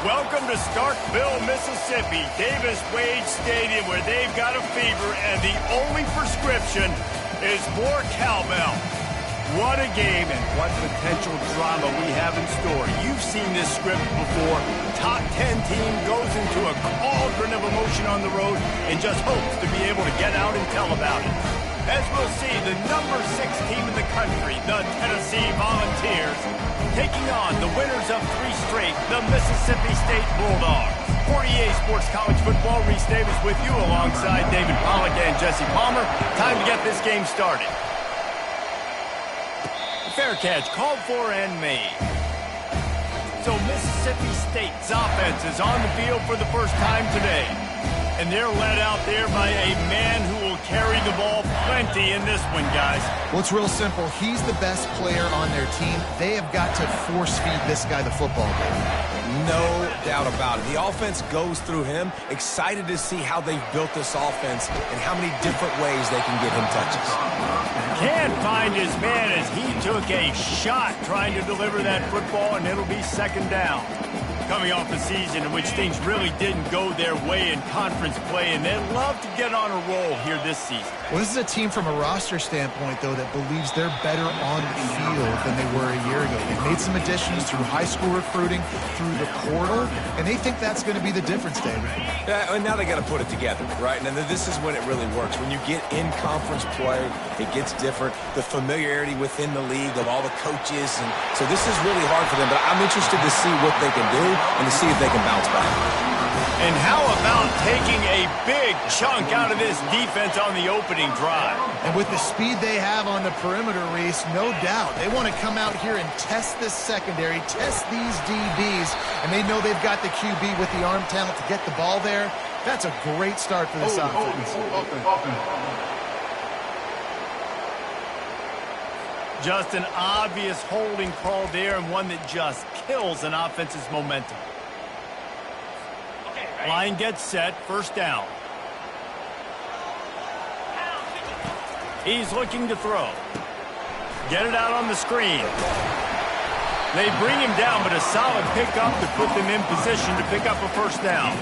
Welcome to Starkville, Mississippi, Davis-Wade Stadium, where they've got a fever, and the only prescription is more cowbell. What a game and what potential drama we have in store. You've seen this script before. Top 10 team goes into a cauldron of emotion on the road and just hopes to be able to get out and tell about it. As we'll see, the number 6 team in the country, the Tennessee Volunteers, taking on the winners of 3 straight, the Mississippi State Bulldogs. For EA Sports College Football, Reese Davis with you alongside David Pollack and Jesse Palmer. Time to get this game started. Fair catch called for and made. So Mississippi State's offense is on the field for the first time today. And they're led out there by a man who will carry the ball plenty in this one, guys. Well, it's real simple. He's the best player on their team. They have got to force-feed this guy the football game. No doubt about it. The offense goes through him. Excited to see how they've built this offense and how many different ways they can get him touches. Can't find his man as he took a shot trying to deliver that football, and it'll be second down. Coming off a season in which things really didn't go their way in conference play, and they'd love to get on a roll here this season. Well, this is a team from a roster standpoint, though, that believes they're better on the field than they were a year ago. They've made some additions through high school recruiting, through the portal, and they think that's going to be the difference, David. Yeah, and now they got to put it together, right? And this is when it really works. When you get in conference play, it gets different. The familiarity within the league of all the coaches, and so this is really hard for them. But I'm interested to see what they can do and to see if they can bounce back. And how about taking a big chunk out of this defense on the opening drive? And with the speed they have on the perimeter, Reese, no doubt, they want to come out here and test this secondary, test these DBs, and they know they've got the QB with the arm talent to get the ball there. That's a great start for this offense. Just an obvious holding call there, and one that just kills an offense's momentum. Line gets set, first down. He's looking to throw. Get it out on the screen. They bring him down, but a solid pickup to put them in position to pick up a first down.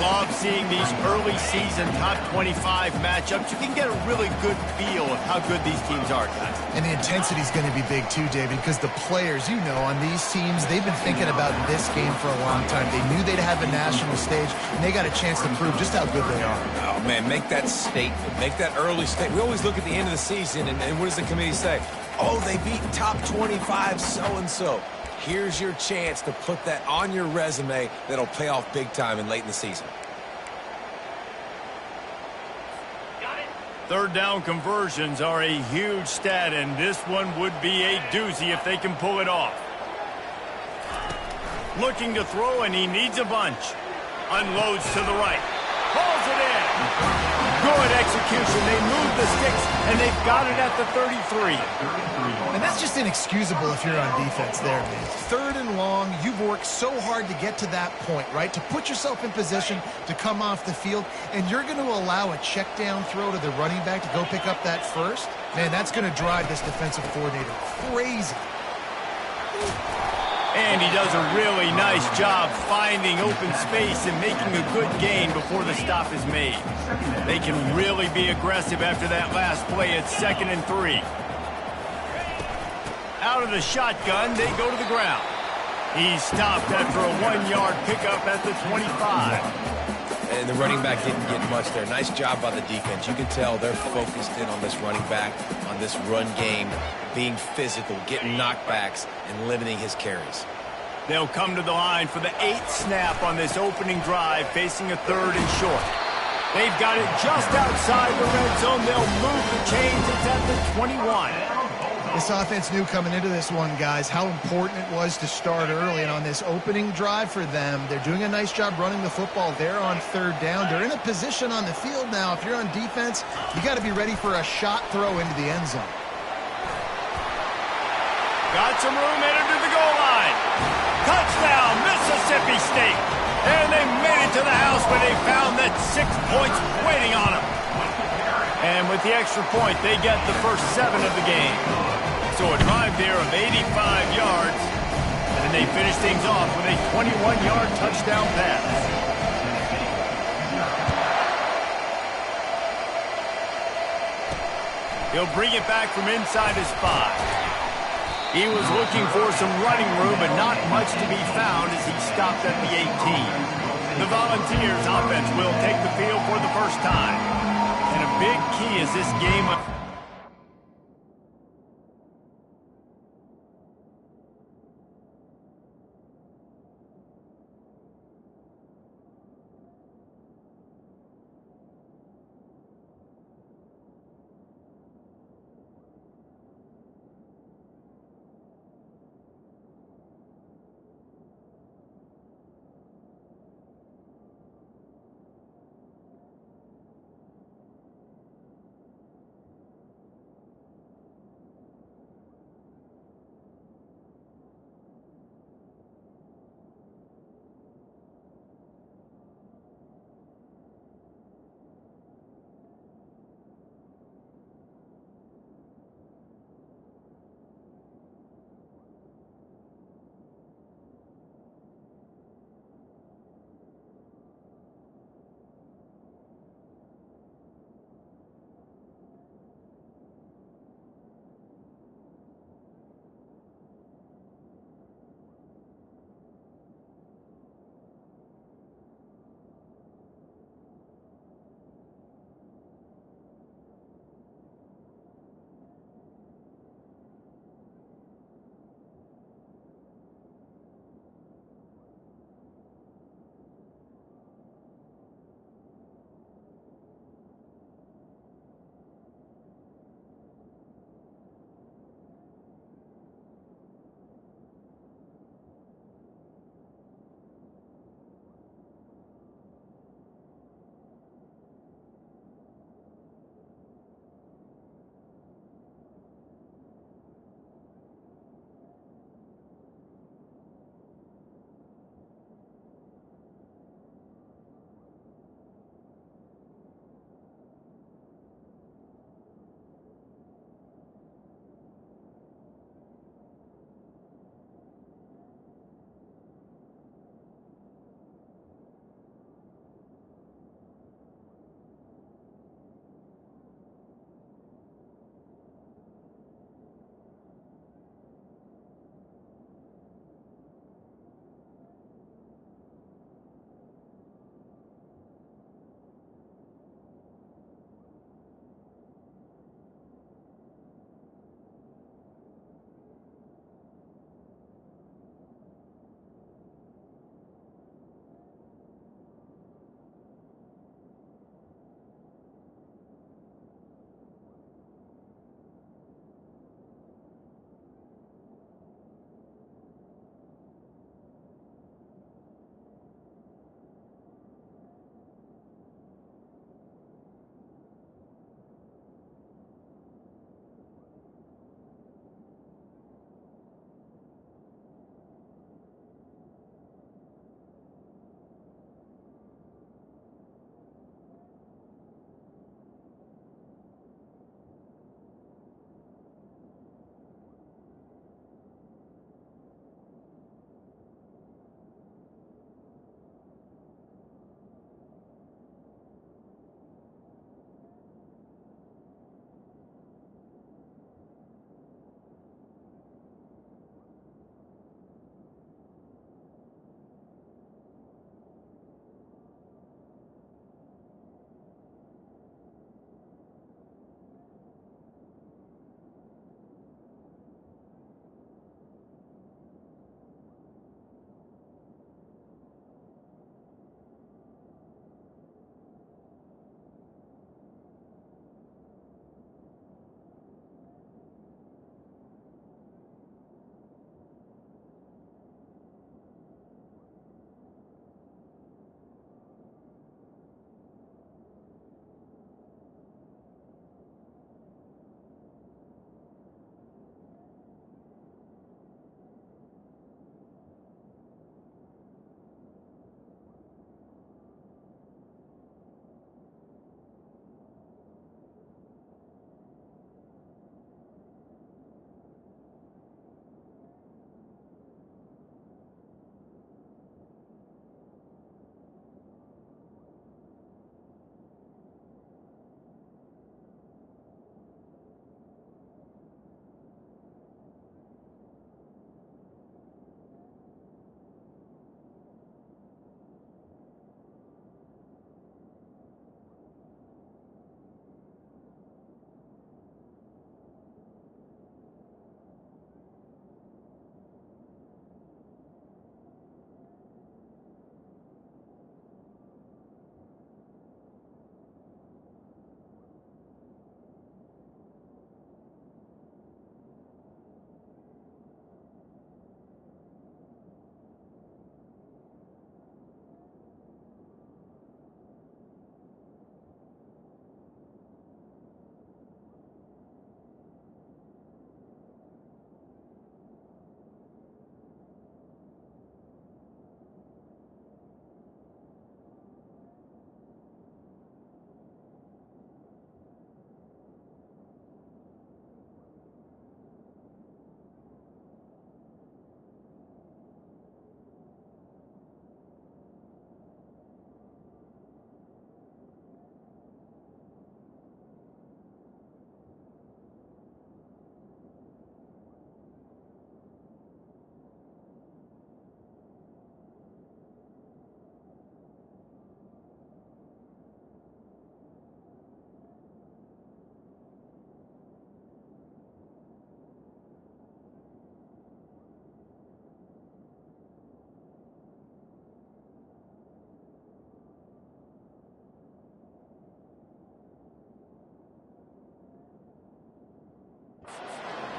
Love seeing these early season top 25 matchups. You can get a really good feel of how good these teams are, guys. And the intensity is going to be big too, David, because the players, you know, on these teams, they've been thinking about this game for a long time. They knew they'd have a national stage, and they got a chance to prove just how good they are. Oh, man, make that statement. Make that early statement. We always look at the end of the season, and what does the committee say? Oh, they beat top 25 so-and-so. Here's your chance to put that on your resume that'll pay off big time and late in the season. Third down conversions are a huge stat, and this one would be a doozy if they can pull it off. Looking to throw, and he needs a bunch. Unloads to the right. Pulls it in. Good execution. They move the sticks, and they've got it at the 33. And that's just inexcusable if you're on defense there, man. Third and long, you've worked so hard to get to that point, right? To put yourself in position to come off the field, and you're going to allow a check down throw to the running back to go pick up that first? Man, that's going to drive this defensive coordinator crazy. And he does a really nice job finding open space and making a good gain before the stop is made. They can really be aggressive after that last play at 2nd and 3. Out of the shotgun, they go to the ground. He's stopped after a 1-yard pickup at the 25. And the running back didn't get much there. Nice job by the defense. You can tell they're focused in on this running back, on this run game, being physical, getting knockbacks, and limiting his carries. They'll come to the line for the 8th snap on this opening drive, facing a 3rd and short. They've got it just outside the red zone. They'll move the chains. It's at the 21. This offense knew coming into this one, guys, how important it was to start early. And on this opening drive for them, they're doing a nice job running the football. They're on 3rd down. They're in a position on the field now. If you're on defense, you got to be ready for a shot throw into the end zone. Got some room headed to the goal line. Touchdown, Mississippi State. And they made it to the house where they found that 6 points waiting on them. And with the extra point, they get the first 7 of the game. So a drive there of 85 yards. And And they finish things off with a 21-yard touchdown pass. He'll bring it back from inside his 5. He was looking for some running room, but not much to be found as he stopped at the 18. The Volunteers offense will take the field for the first time. And a big key is this game.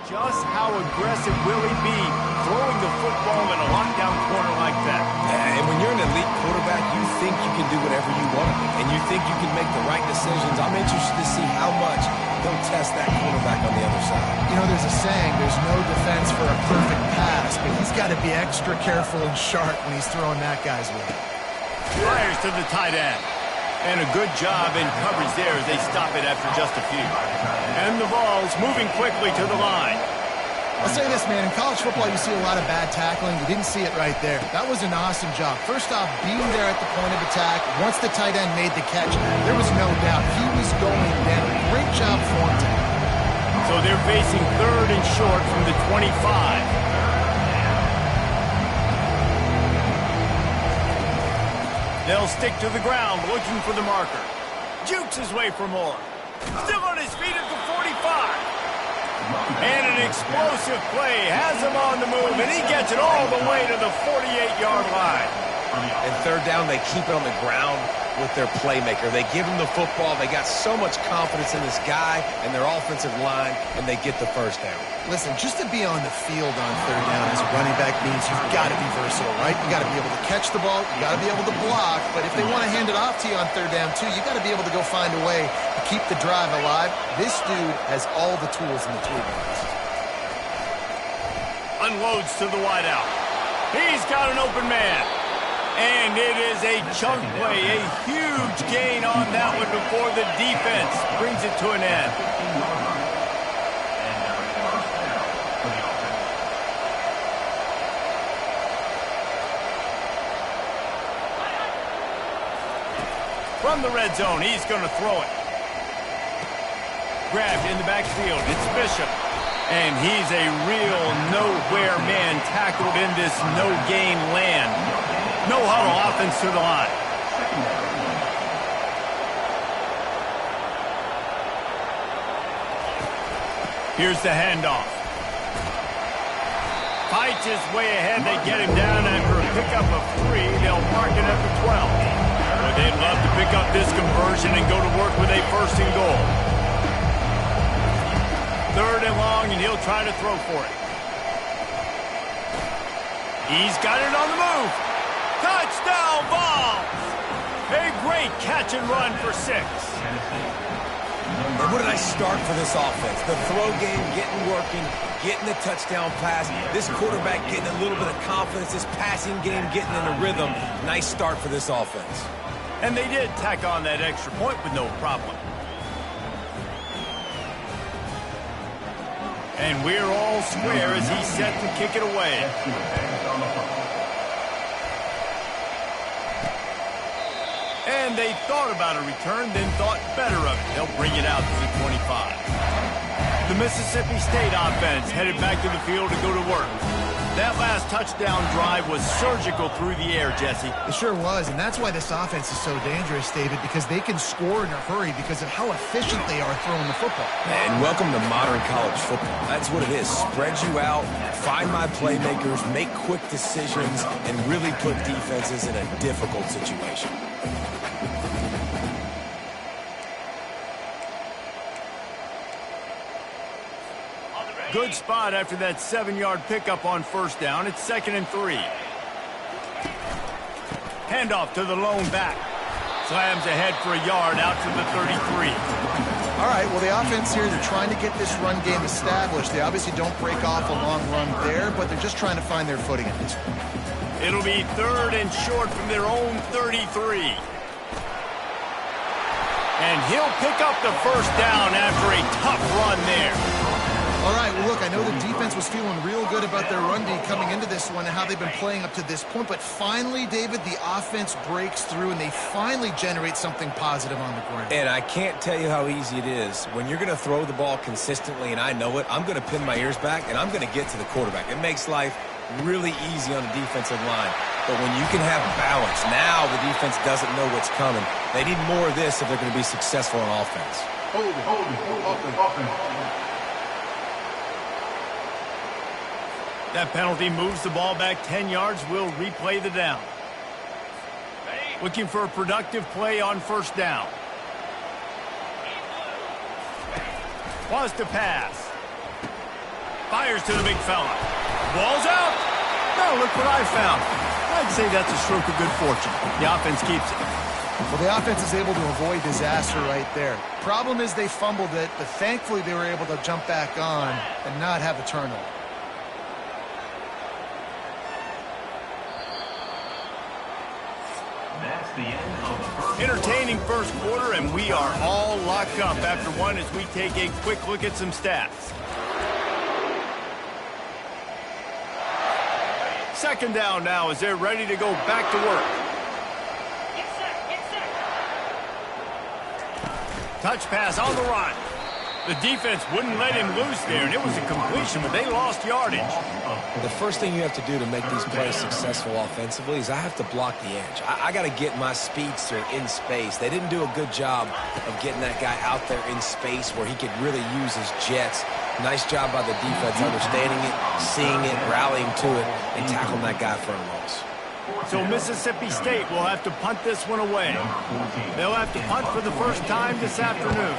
Just how aggressive will he be throwing the football in a lockdown corner like that? And when you're an elite quarterback, you think you can do whatever you want, and you think you can make the right decisions. I'm interested to see how much they'll test that quarterback on the other side. You know, there's a saying, there's no defense for a perfect pass, but he's got to be extra careful and sharp when he's throwing that guy's way. Fires to the tight end. And a good job in coverage there as they stop it after just a few. And the ball's moving quickly to the line. I'll say this, man. In college football, you see a lot of bad tackling. You didn't see it right there. That was an awesome job. First off, being there at the point of attack. Once the tight end made the catch, there was no doubt he was going down. Great job for him today. So they're facing 3rd and short from the 25. They'll stick to the ground, looking for the marker. Jukes his way for more. Still on his feet at the 45. And an explosive play has him on the move, and he gets it all the way to the 48-yard line. And 3rd down, they keep it on the ground with their playmaker. They give him the football. They got so much confidence in this guy and their offensive line, and they get the 1st down. Listen, just to be on the field on 3rd down as a running back means you've got to be versatile, right? You got to be able to catch the ball. You got to be able to block. But if they want to hand it off to you on 3rd down, too, you got to be able to go find a way to keep the drive alive. This dude has all the tools in the toolbox. Unloads to the wideout. He's got an open man. And it is a chunk play, a huge gain on that one before the defense brings it to an end. From the red zone, he's going to throw it. Grabbed in the backfield, it's Bishop. And he's a real nowhere man tackled in this no-gain land. No huddle offense to the line. Here's the handoff. Fights his way ahead. They get him down after a pickup of 3. They'll mark it at the 12. But they'd love to pick up this conversion and go to work with a 1st and goal. 3rd and long, and he'll try to throw for it. He's got it on the move. Touchdown ball! A great catch and run for 6. And what did I start for this offense? The throw game getting working, getting the touchdown pass. This quarterback getting a little bit of confidence. This passing game getting in a rhythm. Nice start for this offense. And they did tack on that extra point with no problem. And we're all square as he's set to kick it away. And they thought about a return, then thought better of it. They'll bring it out to the 25. The Mississippi State offense headed back to the field to go to work. That last touchdown drive was surgical through the air, Jesse. It sure was, and that's why this offense is so dangerous, David, because they can score in a hurry because of how efficient they are throwing the football. And welcome to modern college football. That's what it is. Spread you out, find my playmakers, make quick decisions, and really put defenses in a difficult situation. Good spot after that 7-yard pickup on 1st down. It's 2nd and 3. Handoff to the lone back. Slams ahead for a yard out to the 33. All right, well, the offense here, they're trying to get this run game established. They obviously don't break off a long run there, but they're just trying to find their footing at this point. It'll be 3rd and short from their own 33. And he'll pick up the 1st down after a tough run there. All right, well, look, I know the defense was feeling real good about their run D coming into this one and how they've been playing up to this point, but finally, David, the offense breaks through and they finally generate something positive on the ground. And I can't tell you how easy it is. When you're going to throw the ball consistently, and I know it, I'm going to pin my ears back and I'm going to get to the quarterback. It makes life really easy on the defensive line. But when you can have balance, now the defense doesn't know what's coming. They need more of this if they're going to be successful on offense. Offense. That penalty moves the ball back 10 yards. We'll replay the down. Looking for a productive play on 1st down. Was to pass. Fires to the big fella. Ball's out. Now look what I found. I'd say that's a stroke of good fortune. The offense keeps it. Well, the offense is able to avoid disaster right there. Problem is they fumbled it, but thankfully they were able to jump back on and not have a turnover. That's the end of the first. Entertaining first quarter, and we are all locked up after one as we take a quick look at some stats. Second down now as they're ready to go back to work. Touch pass on the run. The defense wouldn't let him loose there, and it was a completion, but they lost yardage. The first thing you have to do to make these plays successful offensively is I have to block the edge. I got to get my speedster in space. They didn't do a good job of getting that guy out there in space where he could really use his jets. Nice job by the defense understanding it, seeing it, rallying to it, and tackling that guy for a loss. So Mississippi State will have to punt this one away. They'll have to punt for the first time this afternoon.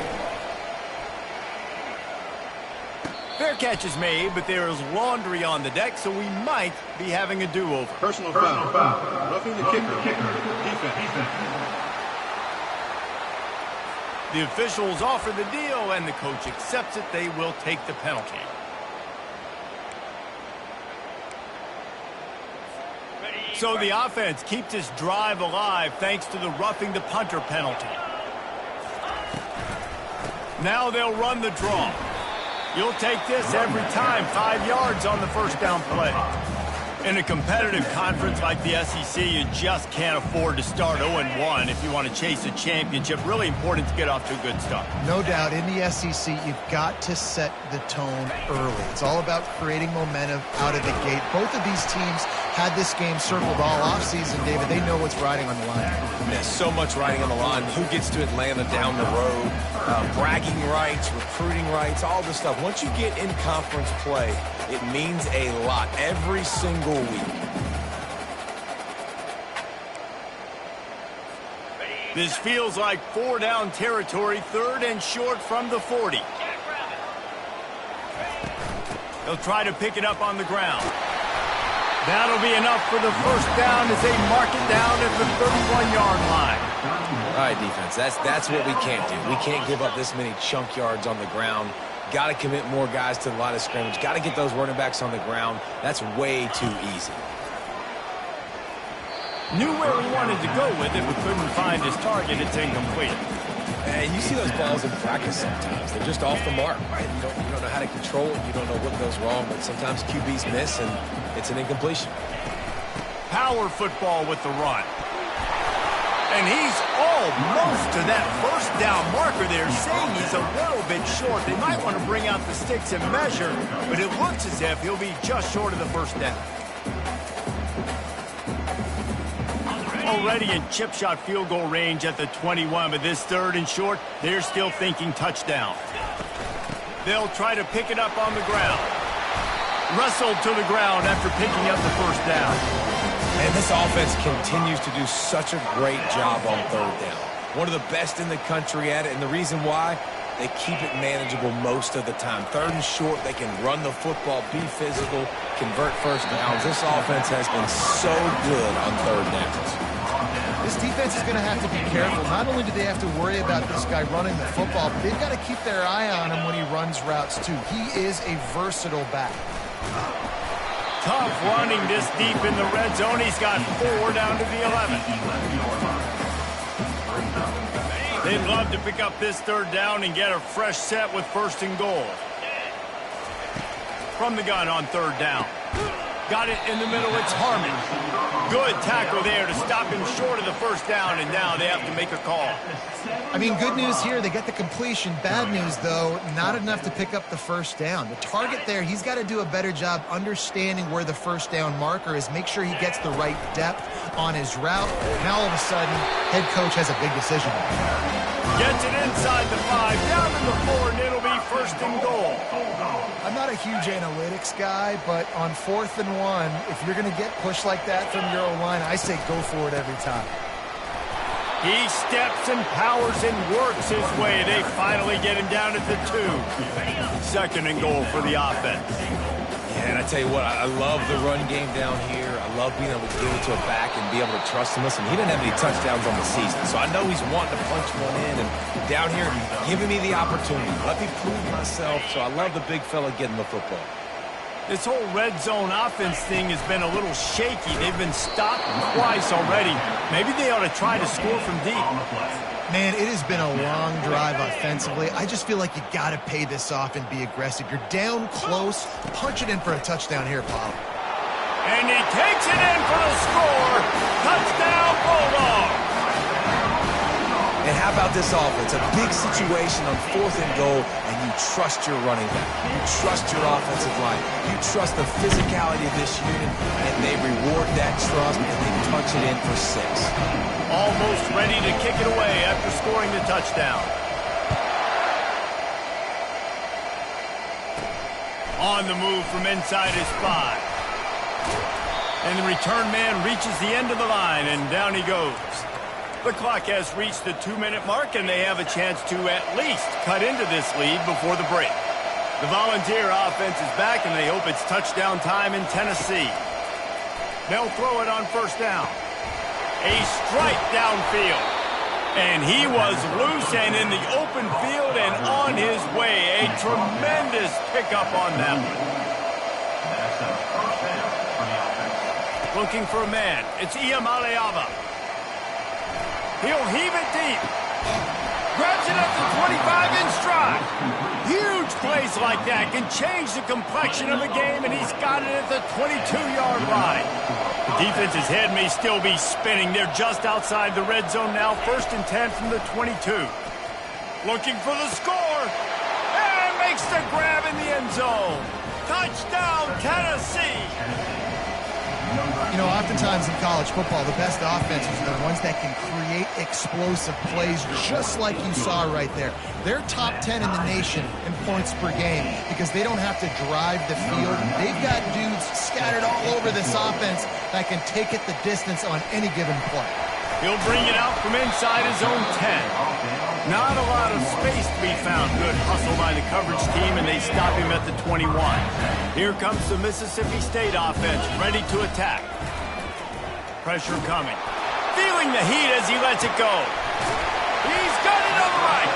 Fair catch is made, but there is laundry on the deck, so we might be having a do-over. Personal foul. Roughing the kicker. Defense. The officials offer the deal, and the coach accepts it. They will take the penalty. So the offense keeps this drive alive thanks to the roughing the punter penalty. Now they'll run the draw. You'll take this every time. 5 yards on the first down play. In a competitive conference like the SEC, you just can't afford to start 0-1 if you want to chase a championship. Really important to get off to a good start. No doubt, in the SEC, you've got to set the tone early. It's all about creating momentum out of the gate. Both of these teams had this game circled all offseason, David. They know what's riding on the line. There's so much riding on the line. Who gets to Atlanta down the road? Bragging rights, recruiting rights, all this stuff. Once you get in conference play, it means a lot every single week. This feels like 4-down territory, 3rd and short from the 40. They'll try to pick it up on the ground. That'll be enough for the first down as they mark it down at the 31-yard line. All right, defense, that's what we can't do. We can't give up this many chunk yards on the ground. Got to commit more guys to the line of scrimmage. Got to get those running backs on the ground. That's way too easy. Knew where he wanted to go with it, but couldn't find his target. It's incomplete. And you see those balls in practice sometimes. They're just off the mark, right? You don't know how to control it. You don't know what goes wrong, but sometimes QBs miss, and it's an incompletion. Power football with the run. And he's almost to that first down marker there, saying he's a little bit short. They might want to bring out the sticks and measure, but it looks as if he'll be just short of the first down. Already in chip shot field goal range at the 21, but this 3rd and short, they're still thinking touchdown. They'll try to pick it up on the ground. Wrestled to the ground after picking up the first down. And this offense continues to do such a great job on 3rd down. One of the best in the country at it, and the reason why, they keep it manageable most of the time. 3rd and short, they can run the football, be physical, convert first downs. This offense has been so good on 3rd downs. This defense is going to have to be careful. Not only do they have to worry about this guy running the football, but they've got to keep their eye on him when he runs routes, too. He is a versatile back. Tough running this deep in the red zone. He's got 4 down to the 11. They'd love to pick up this 3rd down and get a fresh set with 1st and goal. From the gun on 3rd down. Got it in the middle. It's Harmon. Good tackle there to stop him short of the first down, and now they have to make a call. I mean, good news here, they get the completion. Bad news, though, not enough to pick up the first down. The target there, he's got to do a better job understanding where the first down marker is, make sure he gets the right depth on his route. Now, all of a sudden, head coach has a big decision. Gets it inside the 5, down to the 4, and it'll be 1st and goal. I'm not a huge analytics guy, but on 4th and 1, if you're going to get pushed like that from your O-line, I say go for it every time. He steps and powers and works his way. They finally get him down at the 2. 2nd and goal for the offense. Yeah, and I tell you what, I love the run game down here. I love being able to give it to a back and be able to trust him. Listen, he didn't have any touchdowns on the season, so I know he's wanting to punch one in. And down here, he's giving me the opportunity. Let me prove myself. So I love the big fella getting the football. This whole red zone offense thing has been a little shaky. They've been stopped twice already. Maybe they ought to try to score from deep. Man, it has been a long drive offensively. I just feel like you got to pay this off and be aggressive. You're down close. Punch it in for a touchdown here, Paul. And he takes it in for the score. Touchdown, Bulldogs. And how about this offense? A big situation on 4th and goal, and you trust your running back. You trust your offensive line. You trust the physicality of this unit, and they reward that trust, and they punch it in for 6. Almost ready to kick it away after scoring the touchdown. On the move from inside his 5. And the return man reaches the end of the line, and down he goes. The clock has reached the 2-minute mark, and they have a chance to at least cut into this lead before the break. The Volunteer offense is back, and they hope it's touchdown time in Tennessee. They'll throw it on 1st down. A strike downfield. And he was loose and in the open field and on his way. A tremendous pickup on that one. Looking for a man. It's Iamaleava. He'll heave it deep. Grabs it at the 25 in stride. Huge plays like that can change the complexion of a game, and he's got it at the 22-yard line. The defense's head may still be spinning. They're just outside the red zone now. 1st and 10 from the 22. Looking for the score. And makes the grab in the end zone. Touchdown, Tennessee. You know, oftentimes in college football, the best offenses are the ones that can create explosive plays just like you saw right there. They're top 10 in the nation in points per game because they don't have to drive the field. They've got dudes scattered all over this offense that can take it the distance on any given play. He'll bring it out from inside his own 10. Not a lot of space to be found. Good hustle by the coverage team, and they stop him at the 21. Here comes the Mississippi State offense, ready to attack. Pressure coming. Feeling the heat as he lets it go. He's got it on the right.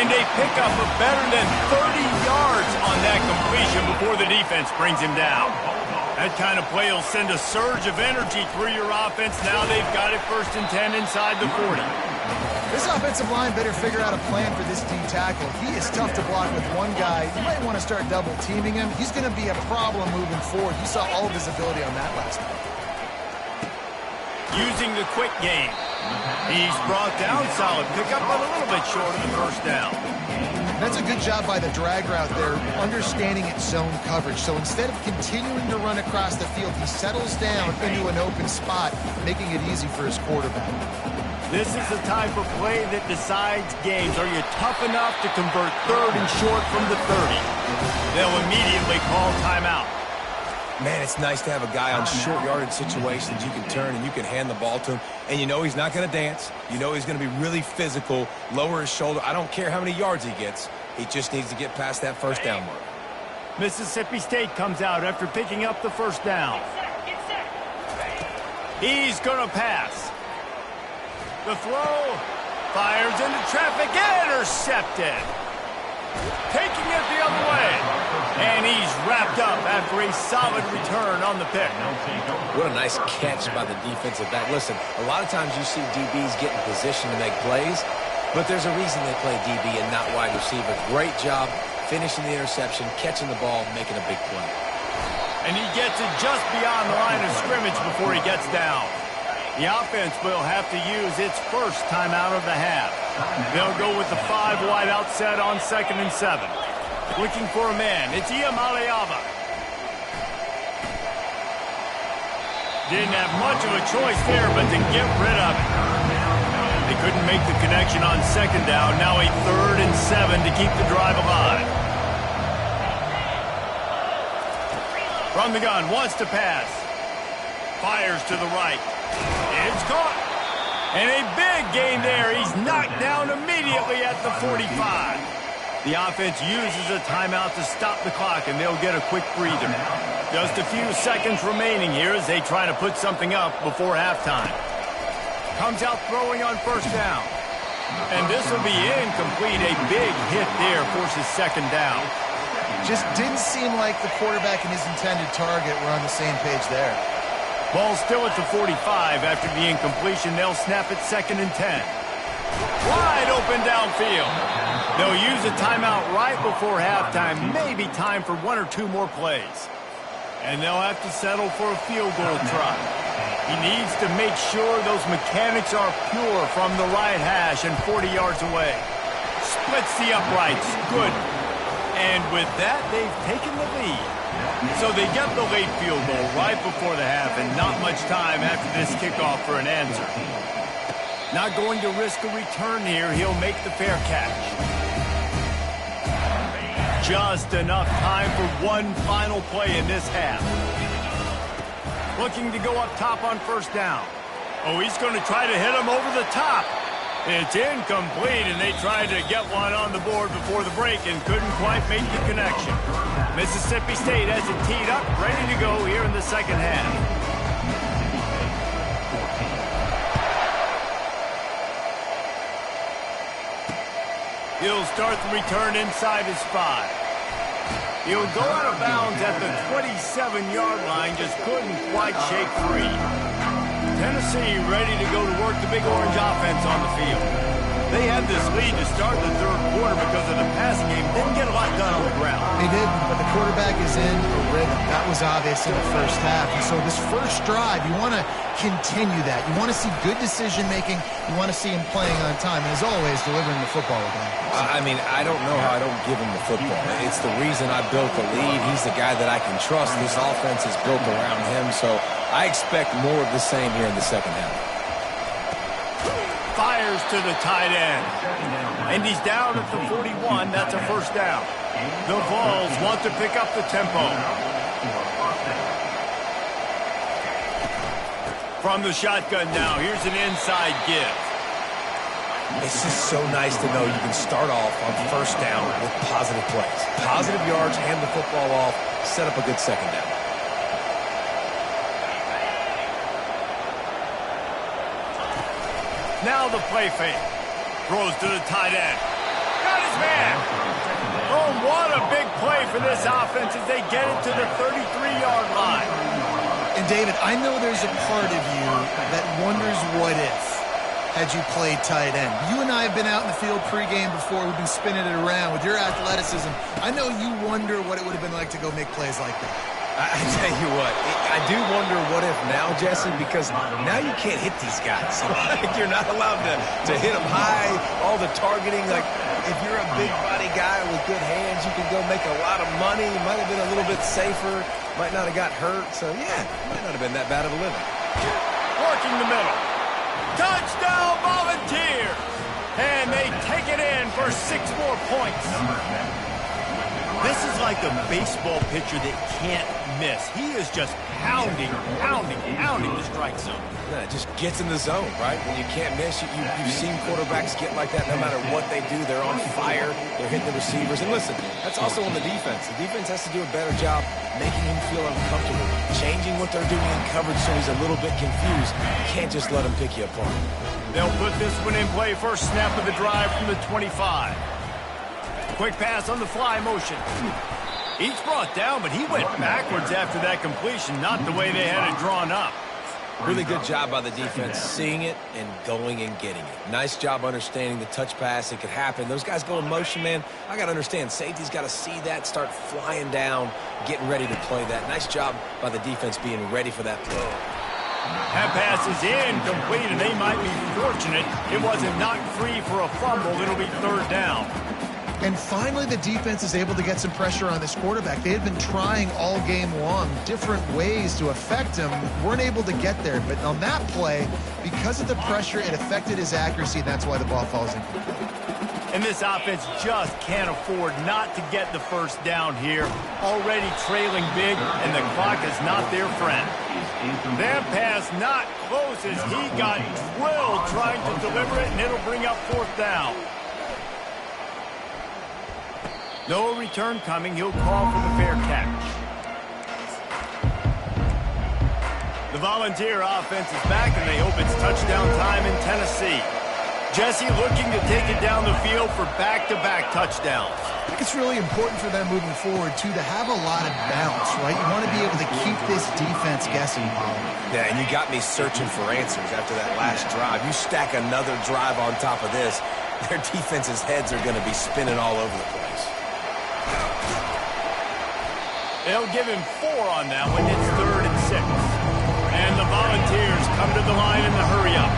And they pick up a better than 30 yards on that completion before the defense brings him down. That kind of play will send a surge of energy through your offense. Now they've got it 1st and 10 inside the 40. This offensive line better figure out a plan for this D tackle. He is tough to block with one guy. You might want to start double teaming him. He's going to be a problem moving forward. You saw all of his ability on that last one. Using the quick game. He's brought down. Solid pickup, but a little bit short of the 1st down. That's a good job by the drag route there, understanding its zone coverage. So instead of continuing to run across the field, he settles down into an open spot, making it easy for his quarterback. This is the type of play that decides games. Are you tough enough to convert 3rd and short from the 30? They'll immediately call timeout. Man, it's nice to have a guy on short yardage situations you can turn and you can hand the ball to him. And you know he's not going to dance. You know he's going to be really physical, lower his shoulder. I don't care how many yards he gets. He just needs to get past that 1st down mark. Mississippi State comes out after picking up the 1st down. He's going to pass. The throw fires into traffic, intercepted. Taking it the other way. And he's wrapped up after a solid return on the pick. What a nice catch by the defensive back. Listen, a lot of times you see DBs get in position to make plays, but there's a reason they play DB and not wide receiver. Great job finishing the interception, catching the ball, making a big play. And he gets it just beyond the line of scrimmage before he gets down. The offense will have to use its 1st timeout of the half. They'll go with the 5 wide out set on 2nd and 7. Looking for a man. It's Iamaleava. Didn't have much of a choice there, but to get rid of it. They couldn't make the connection on 2nd down. Now a 3rd and 7 to keep the drive alive. From the gun, wants to pass. Fires to the right. It's caught. And a big gain there. He's knocked down immediately at the 45. The offense uses a timeout to stop the clock, and they'll get a quick breather. Just a few seconds remaining here as they try to put something up before halftime. Comes out throwing on first down. And this will be incomplete. A big hit there forces second down. Just didn't seem like the quarterback and his intended target were on the same page there. Ball still at the 45 after the incompletion. They'll snap it 2nd and 10. Wide open downfield. They'll use a timeout right before halftime. Maybe time for 1 or 2 more plays. And they'll have to settle for a field goal try. He needs to make sure those mechanics are pure from the right hash and 40 yards away. Splits the uprights. Good. And with that, they've taken the lead. So they get the late field goal right before the half, and not much time after this kickoff for an answer. Not going to risk a return here. He'll make the fair catch. Just enough time for one final play in this half. Looking to go up top on first down. Oh, he's going to try to hit him over the top. It's incomplete, and they tried to get one on the board before the break and couldn't quite make the connection. Mississippi State has it teed up, ready to go here in the second half. He'll start the return inside his 5. He'll go out of bounds at the 27-yard line, just couldn't quite shake free. Tennessee ready to go to work the Big Orange offense on the field. They had this lead to start the third quarter because of the passing game. Didn't get a lot done on the ground. They didn't, but the quarterback is in a rhythm. That was obvious in the first half. And so this first drive, you want to continue that. You want to see good decision-making. You want to see him playing on time. And as always, delivering the football again. I mean, I don't know how I don't give him the football. It's the reason I built the lead. He's the guy that I can trust. This offense is built around him, so I expect more of the same here in the second half. Fires to the tight end. And he's down at the 41. That's a first down. The Vols want to pick up the tempo. From the shotgun now, here's an inside give. It's just so nice to know you can start off on first down with positive plays. Positive yards, hand the football off, set up a good second down. Now the play fake. Throws to the tight end. Got his man. Oh, what a big play for this offense as they get it to the 33-yard line. And, David, I know there's a part of you that wonders what if had you played tight end. You and I have been out in the field pregame before. We've been spinning it around with your athleticism. I know you wonder what it would have been like to go make plays like that. I tell you what, I do wonder what if now, Jesse, because now you can't hit these guys. You're not allowed to hit them high, all the targeting. Like, if you're a big body guy with good hands, you can go make a lot of money. Might have been a little bit safer. Might not have got hurt. So, yeah, might not have been that bad of a living. Working the middle. Touchdown, Volunteer! And they take it in for 6 more points. This is like a baseball pitcher that can't miss. He is just pounding the strike zone. Yeah, it just gets in the zone, right? When you can't miss, you've seen quarterbacks get like that no matter what they do. They're on fire. They're hitting the receivers. And listen, that's also on the defense. The defense has to do a better job making him feel uncomfortable, changing what they're doing in coverage so he's a little bit confused. You can't just let him pick you apart. They'll put this one in play. First snap of the drive from the 25. Quick pass on the fly motion. He's brought down, but he went backwards after that completion, not the way they had it drawn up. Really good job by the defense seeing it and going and getting it. Nice job understanding the touch pass. It could happen. Those guys go in motion, man. I got to understand. Safety's got to see that, start flying down, getting ready to play that. Nice job by the defense being ready for that play. That pass is incomplete, and they might be fortunate it wasn't knocked free for a fumble. It'll be third down. And finally, the defense is able to get some pressure on this quarterback. They had been trying all game long different ways to affect him. Weren't able to get there. But on that play, because of the pressure, it affected his accuracy. That's why the ball falls incomplete. And this offense just can't afford not to get the first down here. Already trailing big, and the clock is not their friend. That pass not close as he got drilled trying to deliver it, and it'll bring up fourth down. No return coming. He'll call for the fair catch. The Volunteer offense is back, and they hope it's touchdown time in Tennessee. Jesse looking to take it down the field for back-to-back touchdowns. I think it's really important for them moving forward, too, to have a lot of bounce, right? You want to be able to keep this defense guessing. Yeah, and you got me searching for answers after that last drive. You stack another drive on top of this, their defense's heads are going to be spinning all over the place. They'll give him 4 on that one. It's 3rd and 6. And the Volunteers come to the line in the hurry-up.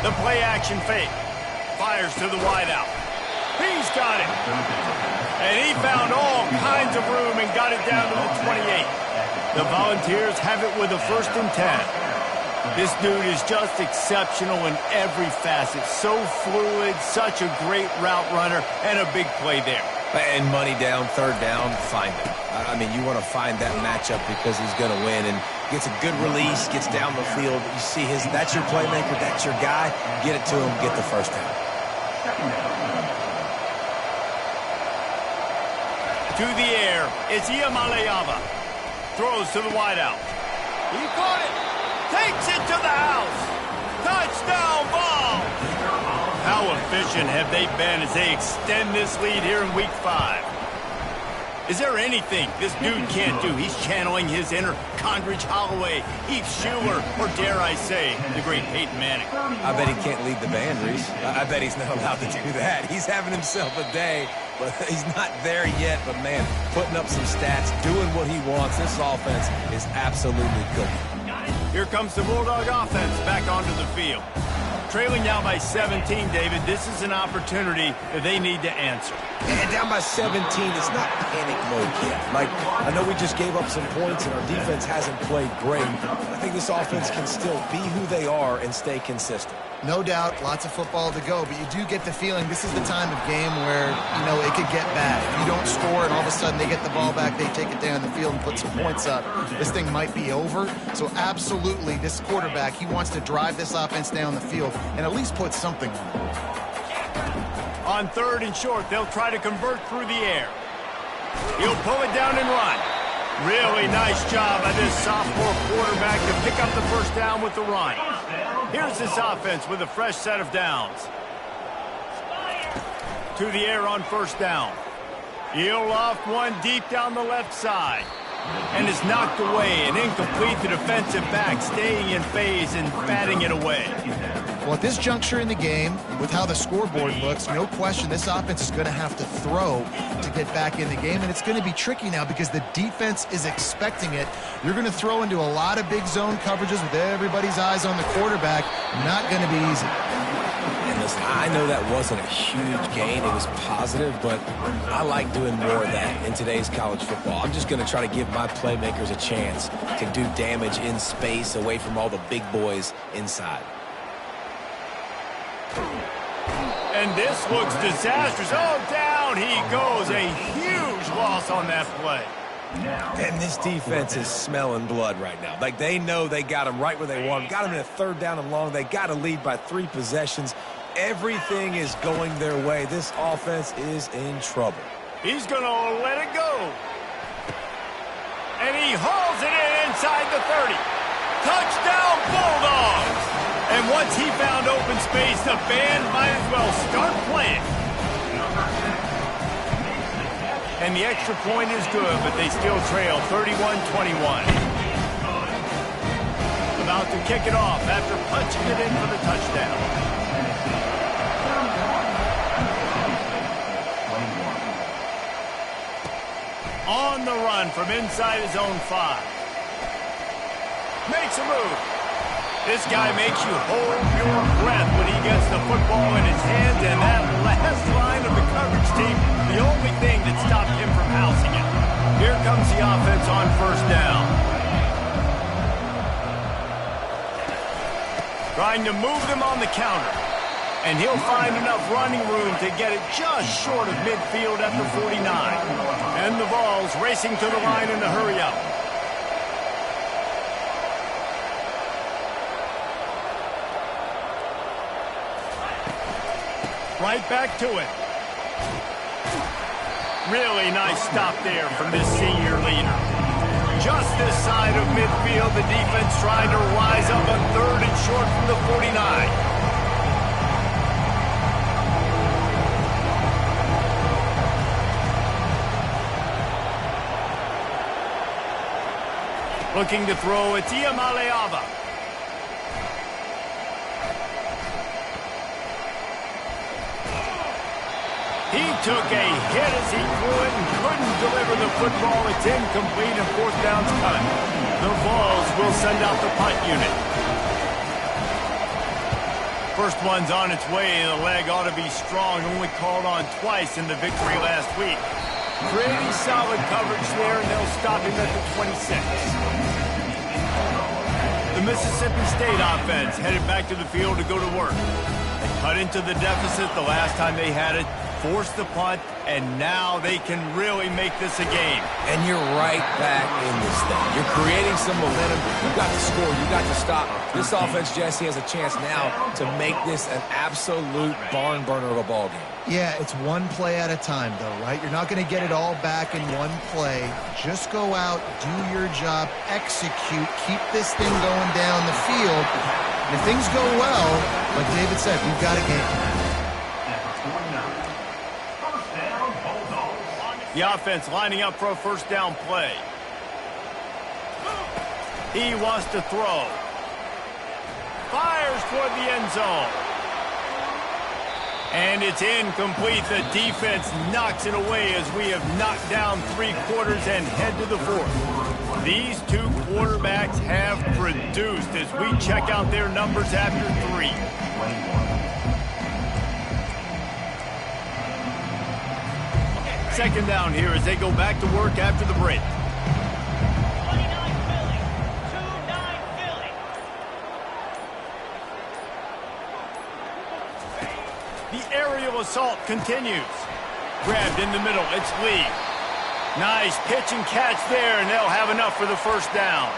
The play-action fake. Fires to the wideout. He's got it. And he found all kinds of room and got it down to the 28. The Volunteers have it with a 1st and 10. This dude is just exceptional in every facet. So fluid, such a great route runner, and a big play there. And money down, 3rd down, find him. I mean, you want to find that matchup because he's going to win and gets a good release, gets down the field. You see that's your playmaker, that's your guy. Get it to him, get the 1st down. To the air, it's Iamaleava. Throws to the wideout. He caught it. Takes it to the house. Touchdown ball. How efficient have they been as they extend this lead here in Week 5? Is there anything this dude can't do? He's channeling his inner Condridge Holloway, Heath Schuler, or dare I say, the great Peyton Manning. I bet he can't lead the band, Reese. I bet he's not allowed to do that. He's having himself a day, but he's not there yet. But, man, putting up some stats, doing what he wants. This offense is absolutely cooking. Here comes the Bulldog offense back onto the field. Trailing now by 17, David. This is an opportunity that they need to answer. And down by 17, it's not panic mode yet. Like, I know we just gave up some points and our defense hasn't played great. I think this offense can still be who they are and stay consistent. No doubt, lots of football to go, but you do get the feeling this is the time of game where, you know, it could get bad. If you don't score and all of a sudden they get the ball back, they take it down the field and put some points up, this thing might be over. So absolutely, this quarterback, he wants to drive this offense down the field and at least put something on it. On 3rd and short, they'll try to convert through the air. He'll pull it down and run. Really nice job by this sophomore quarterback to pick up the 1st down with the run. Here's this offense with a fresh set of downs. To the air on 1st down. He'll loft one deep down the left side. And is knocked away and incomplete. The defensive back staying in phase and batting it away. Well, at this juncture in the game, with how the scoreboard looks, no question this offense is going to have to throw to get back in the game, and it's going to be tricky now because the defense is expecting it. You're going to throw into a lot of big zone coverages with everybody's eyes on the quarterback. Not going to be easy. And listen, I know that wasn't a huge gain. It was positive, but I like doing more of that in today's college football. I'm just going to try to give my playmakers a chance to do damage in space away from all the big boys inside. And this looks disastrous. Oh, down he goes. A huge loss on that play. And this defense is smelling blood right now. Like, they know they got him right where they want him. Got him in a 3rd down and long. They got to lead by 3 possessions. Everything is going their way. This offense is in trouble. He's going to let it go. And he hauls it in inside the 30. Touchdown, Bulldogs! And once he found open space, the band might as well start playing. And the extra point is good, but they still trail 31-21. About to kick it off after punching it in for the touchdown. On the run from inside his own 5. Makes a move. This guy makes you hold your breath when he gets the football in his hands, and that last line of the coverage team, the only thing that stopped him from housing it. Here comes the offense on 1st down. trying to move them on the counter. And he'll find enough running room to get it just short of midfield at the 49. And the ball's racing to the line in a hurry-up. Right back to it. Really nice stop there from this senior leader. Just this side of midfield, the defense trying to rise up on 3rd and short from the 49. Looking to throw, it's Iamaleava. He took a hit as he threw it and couldn't deliver the football. It's incomplete and 4th down's cut. The Vols will send out the punt unit. First one's on its way. The leg ought to be strong. Only called on twice in the victory last week. Pretty solid coverage there, and they'll stop him at the 26. The Mississippi State offense headed back to the field to go to work. They cut into the deficit the last time they had it, forced the punt, and now they can really make this a game. And you're right back in this thing. You're creating some momentum. You've got to score. You've got to stop. This offense, Jesse, has a chance now to make this an absolute barn burner of a ball game. Yeah, it's one play at a time, though, right? You're not going to get it all back in one play. Just go out, do your job, execute, keep this thing going down the field. And if things go well, like David said, we've got a game. The offense lining up for a 1st down play. He wants to throw. Fires toward the end zone. And it's incomplete. The defense knocks it away as we have knocked down 3 quarters and head to the 4th. These 2 quarterbacks have produced as we check out their numbers after 3. Second down here as they go back to work after the break. 29 Philly. 2-9 Philly. The aerial assault continues. Grabbed in the middle. It's Lee. Nice pitch and catch there, and they'll have enough for the 1st down.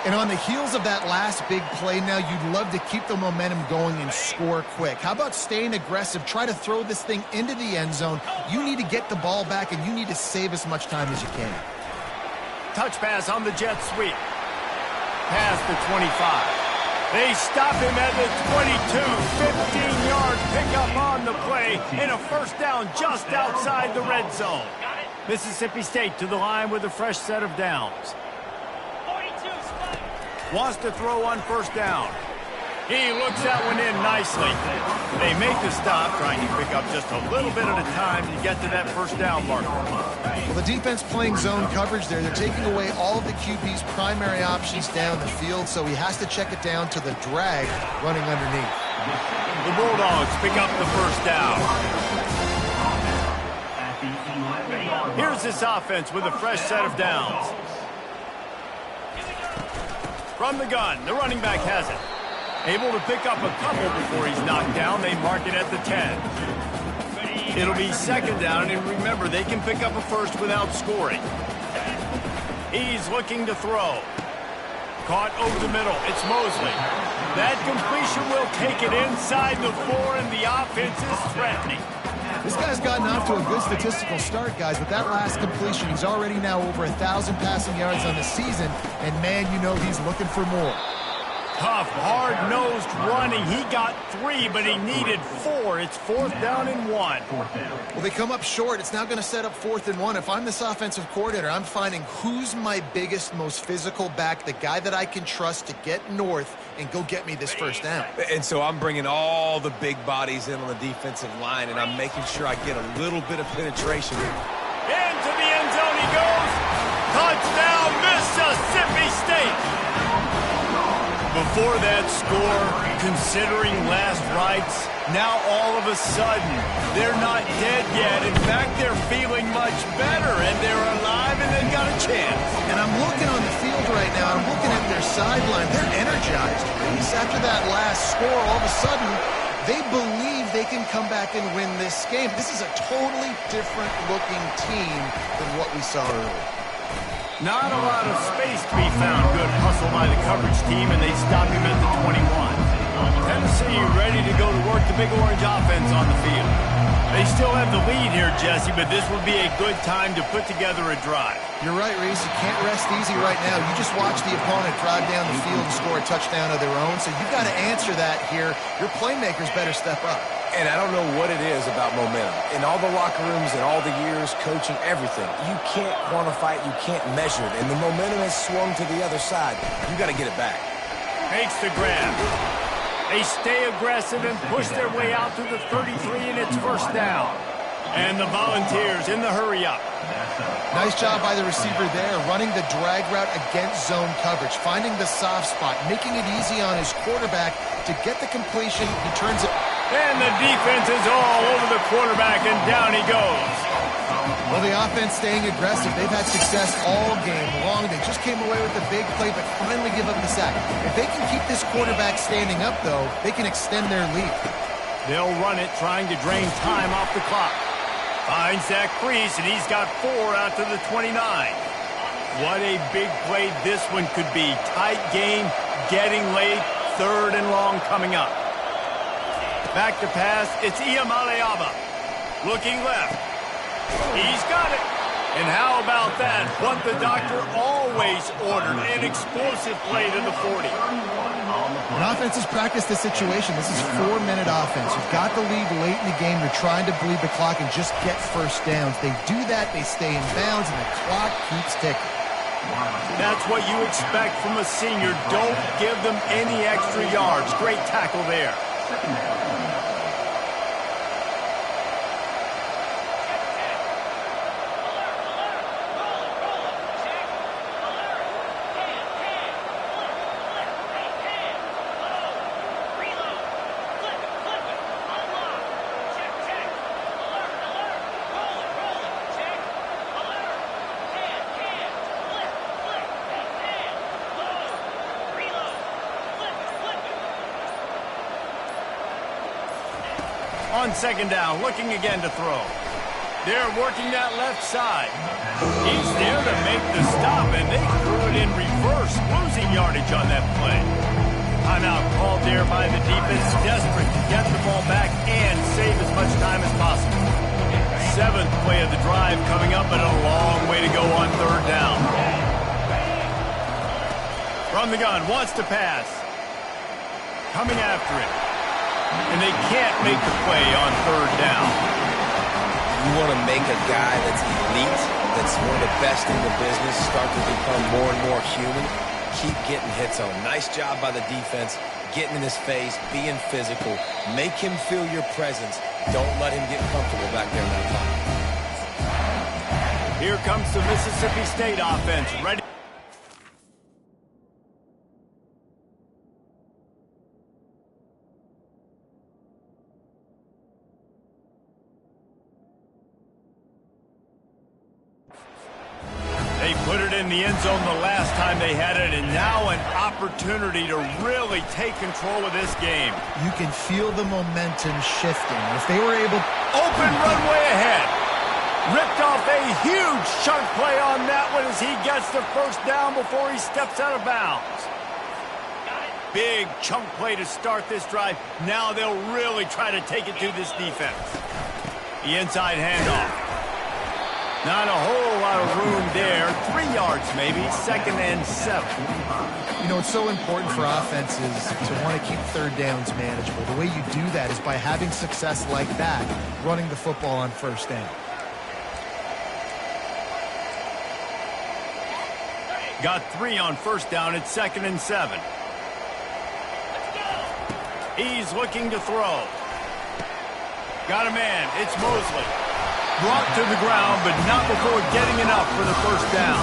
And on the heels of that last big play now, you'd love to keep the momentum going and score quick. How about staying aggressive? Try to throw this thing into the end zone. You need to get the ball back, and you need to save as much time as you can. Touch pass on the jet sweep. Past the 25. They stop him at the 22. 15-yard pickup on the play, and a 1st down just outside the red zone. Mississippi State to the line with a fresh set of downs. Wants to throw on 1st down. He looks that one in nicely. They make the stop, trying to pick up just a little bit at a time to get to that 1st down marker. Well, the defense playing zone coverage there. They're taking away all of the QB's primary options down the field, so he has to check it down to the drag running underneath. The Bulldogs pick up the 1st down. Here's this offense with a fresh set of downs. From the gun, the running back has it. Able to pick up a couple before he's knocked down. They mark it at the 10. It'll be 2nd down, and remember, they can pick up a 1st without scoring. He's looking to throw. Caught over the middle. It's Mosley. That completion will take it inside the 4, and the offense is threatening. This guy's gotten off to a good statistical start, guys. With that last completion, he's already now over 1,000 passing yards on the season, and man, you know he's looking for more. Tough, hard-nosed running. He got 3, but he needed 4. It's 4th down and 1. Well, they come up short. It's now going to set up 4th and 1. If I'm this offensive coordinator, I'm finding who's my biggest, most physical back, the guy that I can trust to get north and go get me this 1st down. And so I'm bringing all the big bodies in on the defensive line, and I'm making sure I get a little bit of penetration. Into the end zone he goes. Touchdown, Mississippi State. Before that score, considering last rights, Now all of a sudden, they're not dead yet. In fact, they're feeling much better, and they're alive, and they've got a chance. And I'm looking on the field right now. I'm looking at their sideline. They're energized, Reese. After that last score, all of a sudden, they believe they can come back and win this game. This is a totally different-looking team than what we saw earlier. Not a lot of space to be found. Good hustle by the coverage team, and they stop him at the 21. Tennessee ready to go to work the Big Orange offense on the field. They still have the lead here, Jesse, but this would be a good time to put together a drive. You're right, Reese. You can't rest easy right now. You just watch the opponent drive down the field and score a touchdown of their own, so you've got to answer that here. Your playmakers better step up. And I don't know what it is about momentum. In all the locker rooms and all the years, coaching, everything, you can't quantify it, you can't measure it. And the momentum has swung to the other side. You got to get it back. Makes the grab. They stay aggressive and push their way out to the 33, and it's first down. And the Volunteers in the hurry-up. Nice job by the receiver there, running the drag route against zone coverage, finding the soft spot, making it easy on his quarterback to get the completion. He turns it. And the defense is all over the quarterback, and down he goes. Well, the offense staying aggressive. They've had success all game long. They just came away with a big play, but finally give up the sack. If they can keep this quarterback standing up, though, they can extend their lead. They'll run it, trying to drain time off the clock. Finds Zach Priest, and he's got 4 out to the 29. What a big play this one could be. Tight game, getting late, 3rd and long coming up. Back to pass, it's Iamaleava. Looking left. He's got it. And how about that? What the doctor always ordered, an explosive play to the 40. When offenses practice this situation, this is 4-minute offense. You've got the lead late in the game. You're trying to bleed the clock and just get first downs. They do that, they stay in bounds, and the clock keeps ticking. That's what you expect from a senior. Don't give them any extra yards. Great tackle there. On second down, looking again to throw. They're working that left side. He's there to make the stop, and they threw it in reverse, losing yardage on that play. Timeout called there by the defense, desperate to get the ball back and save as much time as possible. 7th play of the drive coming up, and a long way to go on 3rd down. From the gun, wants to pass. Coming after it. And they can't make the play on 3rd down. You want to make a guy that's elite, that's one of the best in the business, start to become more and more human, keep getting hits on. Nice job by the defense, getting in his face, being physical. Make him feel your presence. Don't let him get comfortable back there in that pocket. Here comes the Mississippi State offense, ready. They put it in the end zone the last time they had it, and now an opportunity to really take control of this game. You can feel the momentum shifting. If they were able... Open runway ahead. Ripped off a huge chunk play on that one as he gets the first down before he steps out of bounds. Big chunk play to start this drive. Now they'll really try to take it to this defense. The inside handoff. Not a whole lot of room there. 3 yards maybe. 2nd and 7. You know, it's so important for offenses to want to keep 3rd downs manageable. The way you do that is by having success like that, running the football on 1st down. Got 3 on 1st down. It's 2nd and 7. He's looking to throw. Got a man. It's Mosley. Brought to the ground, but not before getting enough for the first down.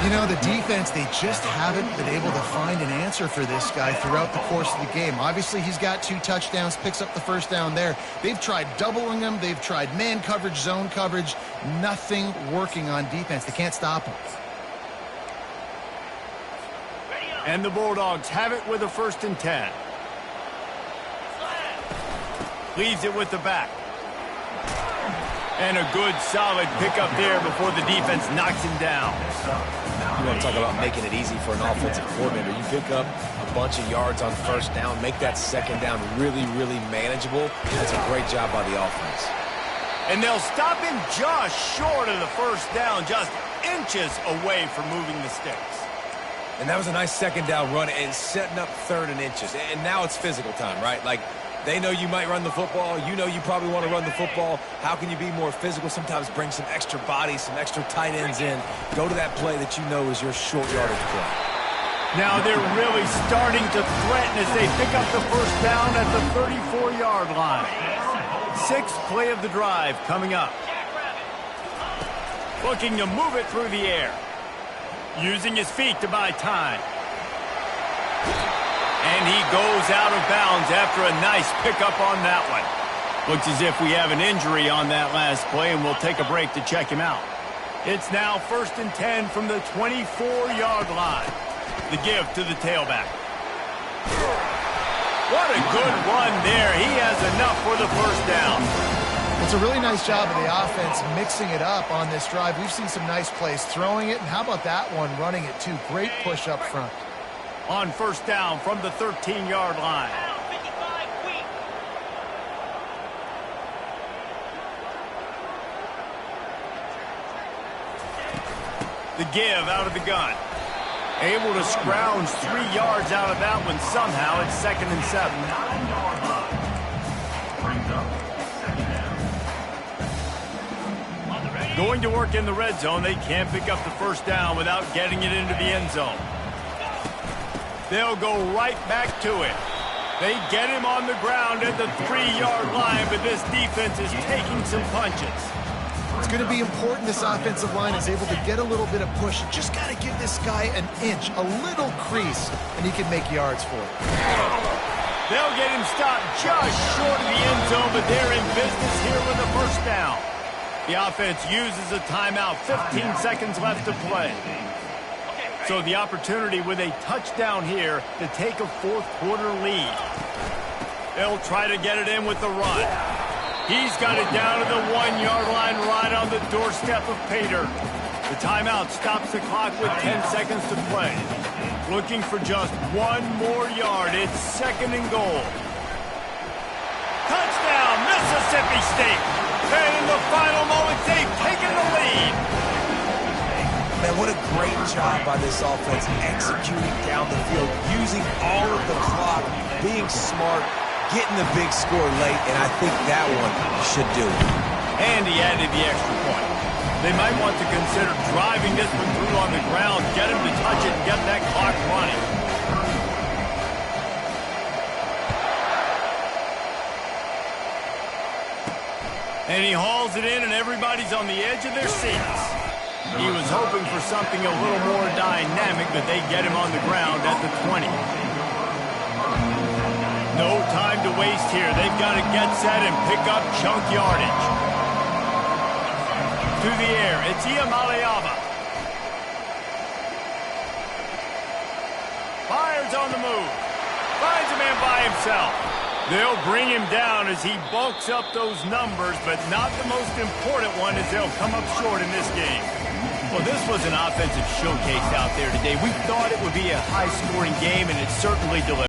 You know, the defense, they just haven't been able to find an answer for this guy throughout the course of the game. Obviously, he's got 2 touchdowns, picks up the first down there. They've tried doubling him. They've tried man coverage, zone coverage. Nothing working on defense. They can't stop him. And the Bulldogs have it with a 1st and 10. Leaves it with the back. And a good, solid pickup there before the defense knocks him down. You want to talk about making it easy for an offensive coordinator. You pick up a bunch of yards on 1st down, make that 2nd down really, really manageable. That's a great job by the offense. And they'll stop him just short of the 1st down, just inches away from moving the sticks. And that was a nice 2nd down run and setting up 3rd and inches. And now it's physical time, right? Like, they know you might run the football. You know you probably want to run the football. How can you be more physical? Sometimes bring some extra bodies, some extra tight ends in. Go to that play that you know is your short yardage play. Now they're really starting to threaten as they pick up the 1st down at the 34-yard line. 6th play of the drive coming up. Looking to move it through the air. Using his feet to buy time. And he goes out of bounds after a nice pickup on that one. Looks as if we have an injury on that last play, and we'll take a break to check him out. It's now 1st and 10 from the 24-yard line. The give to the tailback. What a good run there. He has enough for the 1st down. It's a really nice job of the offense mixing it up on this drive. We've seen some nice plays throwing it, and how about that one running it too? Great push up front. On 1st down from the 13-yard line. The give out of the gun. Able to scrounge 3 yards out of that one somehow. It's 2nd and 7. Going to work in the red zone. They can't pick up the 1st down without getting it into the end zone. They'll go right back to it. They get him on the ground at the 3-yard line, but this defense is taking some punches. It's going to be important this offensive line is able to get a little bit of push. Just got to give this guy an inch, a little crease, and he can make yards for it. They'll get him stopped just short of the end zone, but they're in business here with a 1st down. The offense uses a timeout, 15 seconds left to play. So the opportunity with a touchdown here to take a 4th quarter lead. They'll try to get it in with the run. He's got it down to the 1-yard line right on the doorstep of Pater. The timeout stops the clock with 10 seconds to play. Looking for just 1 more yard. It's 2nd and goal. Touchdown, Mississippi State. And in the final moments, they've taken the lead. Man, what a great job by this offense executing down the field, using all of the clock, being smart, getting the big score late, and I think that one should do it. And he added the extra point. They might want to consider driving this one through on the ground, get him to touch it, and get that clock running. And he hauls it in, and everybody's on the edge of their seats. He was hoping for something a little more dynamic, but they get him on the ground at the 20. No time to waste here. They've got to get set and pick up chunk yardage. To the air, it's Iamaleava. Fires on the move. Finds a man by himself. They'll bring him down as he bulks up those numbers, but not the most important one as they'll come up short in this game. Well, this was an offensive showcase out there today. We thought it would be a high-scoring game, and it certainly delivered.